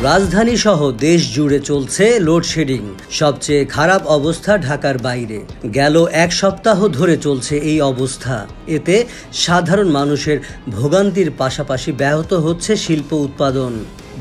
রাজধানী সহ দেশ জুড়ে চলছে লোডশেডিং। সবচেয়ে খারাপ অবস্থা ঢাকার বাইরে। গেল এক সপ্তাহ ধরে চলছে এই অবস্থা। এতে সাধারণ মানুষের ভোগান্তির পাশাপাশি ব্যাহত হচ্ছে শিল্প উৎপাদন।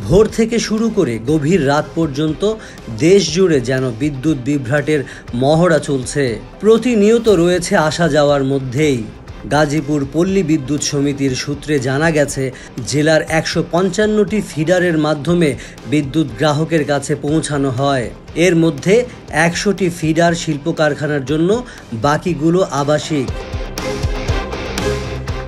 ভোর থেকে শুরু করে গভীর রাত পর্যন্ত দেশ জুড়ে যেন বিদ্যুৎ বিভ্রাটের মহড়া চলছে। প্রতিনিয়ত রয়েছে আসা যাওয়ার মধ্যেই। গাজীপুর পল্লী বিদ্যুৎ সমিতির সূত্রে জানা গেছে, জেলার ১৫৫টি ফিডারের মাধ্যমে বিদ্যুৎ গ্রাহকের কাছে পৌঁছানো হয়। এর মধ্যে ১০০টি ফিডার শিল্প কারখানার জন্য, বাকিগুলো আবাসিক।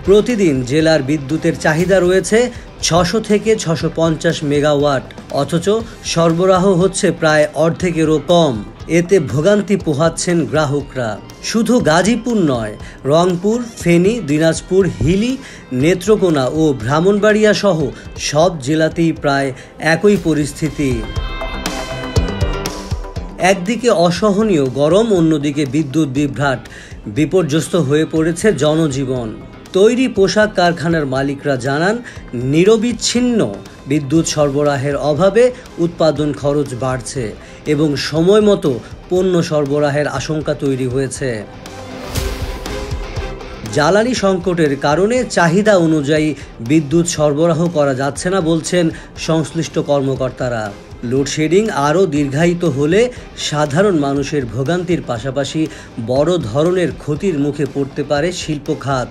প্রতিদিন জেলার বিদ্যুতের চাহিদা রয়েছে ৬০০ থেকে ৬৫০ মেগাওয়াট, অথচ সরবরাহ হচ্ছে প্রায় অর্ধেকেরও কম। এতে ভোগান্তি পোহাচ্ছেন গ্রাহকরা। শুধু গাজীপুর নয়, রংপুর, ফেনী, দিনাজপুর, হিলি, নেত্রকোনা ও ব্রাহ্মণবাড়িয়া সহ সব জেলাতেই প্রায় একই পরিস্থিতি। একদিকে অসহনীয় গরম, অন্যদিকে বিদ্যুৎ বিভ্রাট। বিপর্যস্ত হয়ে পড়েছে জনজীবন। তৈরি পোশাক কারখানার মালিকরা জানান, নিরবিচ্ছিন্ন বিদ্যুৎ সরবরাহের অভাবে উৎপাদন খরচ বাড়ছে এবং সময় মতো পণ্য সরবরাহের আশঙ্কা তৈরি হয়েছে। জ্বালানি সংকটের কারণে চাহিদা অনুযায়ী বিদ্যুৎ সরবরাহ করা যাচ্ছে না বলছেন সংশ্লিষ্ট কর্মকর্তারা। লোডশেডিং আরও দীর্ঘায়িত হলে সাধারণ মানুষের ভোগান্তির পাশাপাশি বড় ধরনের ক্ষতির মুখে পড়তে পারে শিল্প খাত।